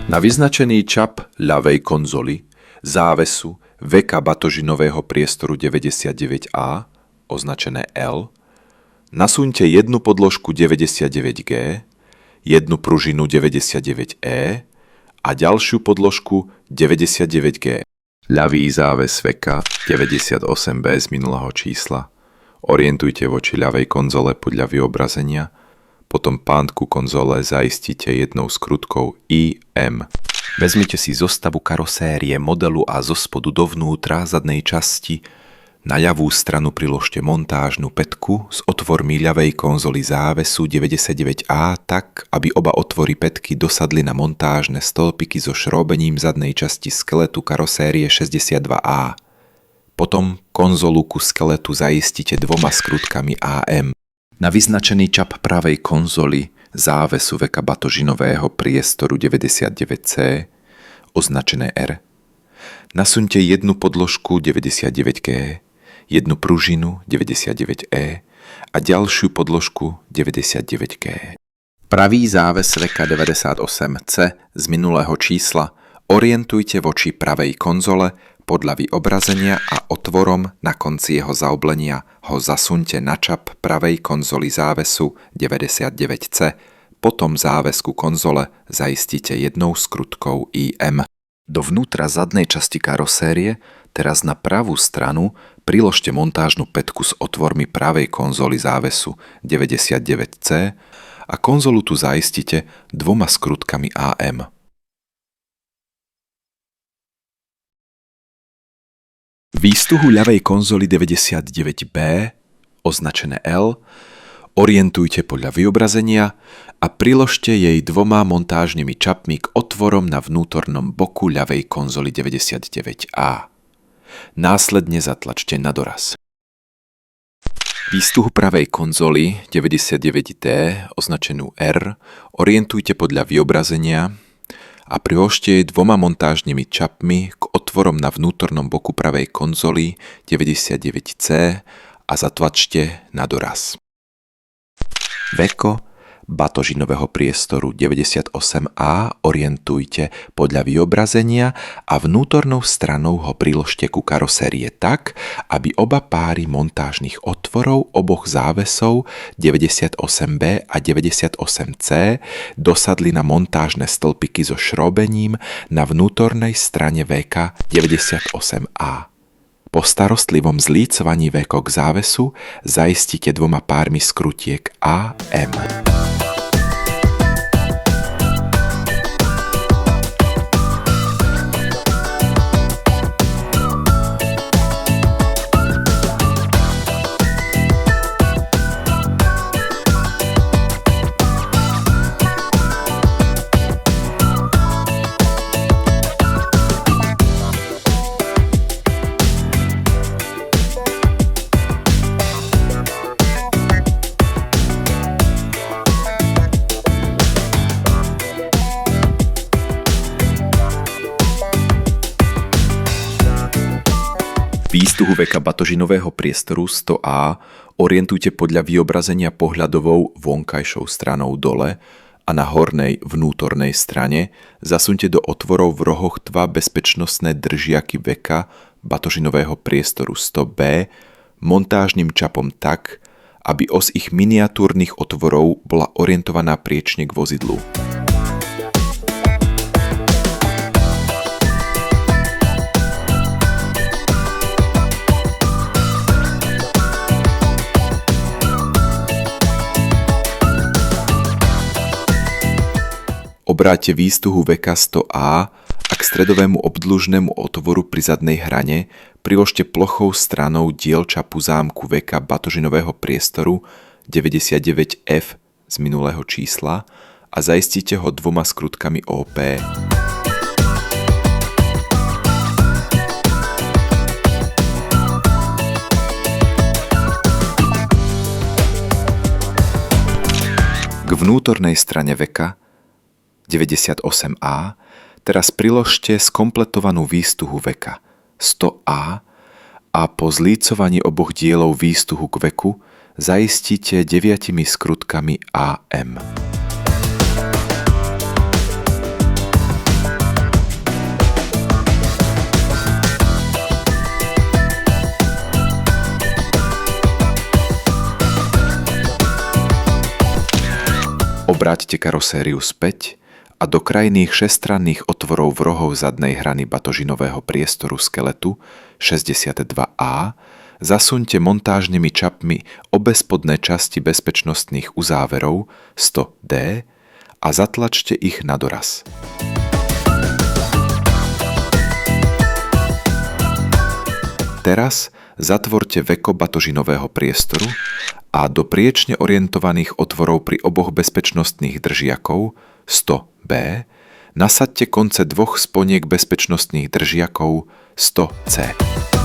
Na vyznačený čap ľavej konzoly závesu veka batožinového priestoru 99A, označené L, nasuňte jednu podložku 99G, jednu pružinu 99E a ďalšiu podložku 99G. Ľavý záves veka 98B z minulého čísla. Orientujte voči ľavej konzole podľa vyobrazenia, potom pántku konzole zaistíte jednou skrutkou IM. Vezmite si zostavu karosérie modelu a zo spodu dovnútra zadnej časti na ľavú stranu priložte montážnu pätku s otvormi ľavej konzoly závesu 99A tak, aby oba otvory pätky dosadli na montážne stĺpiky so šróbením zadnej časti skeletu karosérie 62A. Potom konzolu ku skeletu zaistíte dvoma skrutkami AM. Na vyznačený čap pravej konzoly závesu veka batožinového priestoru 99C, označené R, nasuňte jednu podložku 99G, jednu pružinu 99E a ďalšiu podložku 99G. Pravý záves veka 98C z minulého čísla orientujte voči pravej konzole podľa vyobrazenia a otvorom na konci jeho zaoblenia ho zasuňte na čap pravej konzoly závesu 99C, potom závesku konzole zaistíte jednou skrutkou IM. Dovnútra zadnej časti karosérie, teraz na pravú stranu, priložte montážnu pätku s otvormi pravej konzoly závesu 99C a konzolu tu zaistíte dvoma skrutkami AM. Výstuhu ľavej konzoly 99B, označené L, orientujte podľa vyobrazenia a priložte jej dvoma montážnymi čapmi k otvorom na vnútornom boku ľavej konzoly 99A. Následne zatlačte na doraz. Výstuhu pravej konzoly 99D, označenú R, orientujte podľa vyobrazenia a priložte jej dvoma montážnymi čapmi k otvorom na vnútornom boku pravej konzoly 99C a zatlačte na doraz. Veko batožinového priestoru 98A orientujte podľa vyobrazenia a vnútornou stranou ho priložte ku karosérie tak, aby oba páry montážnych otvorov oboch závesov 98B a 98C dosadli na montážne stĺpiky so šrobením na vnútornej strane veka 98A. Po starostlivom zlícovaní vekok závesu zaistíte dvoma pármi skrutiek AM. Výstuhu veka batožinového priestoru 100A orientujte podľa vyobrazenia pohľadovou vonkajšou stranou dole a na hornej vnútornej strane zasuňte do otvorov v rohoch dva bezpečnostné držiaky veka batožinového priestoru 100B montážnym čapom tak, aby os ich miniatúrnych otvorov bola orientovaná priečne k vozidlu. Obráťte výstuhu veka 100A a k stredovému obdĺžnemu otvoru pri zadnej hrane priložte plochou stranou dielčapu zámku veka batožinového priestoru 99F z minulého čísla a zaistíte ho dvoma skrutkami OP. K vnútornej strane veka 98A teraz priložte skompletovanú výstuhu veka 100A a po zlícovaní oboch dielov výstuhu k veku zaistíte 9 skrutkami AM. Obráťte karosériu späť a do krajných šestranných otvorov v rohoch zadnej hrany batožinového priestoru skeletu 62A zasuňte montážnymi čapmi obe spodné časti bezpečnostných uzáverov 100D a zatlačte ich na doraz. Teraz zatvorte veko batožinového priestoru a do priečne orientovaných otvorov pri oboch bezpečnostných držiakov 100B nasaďte konce dvoch sponiek bezpečnostných držiakov 100C.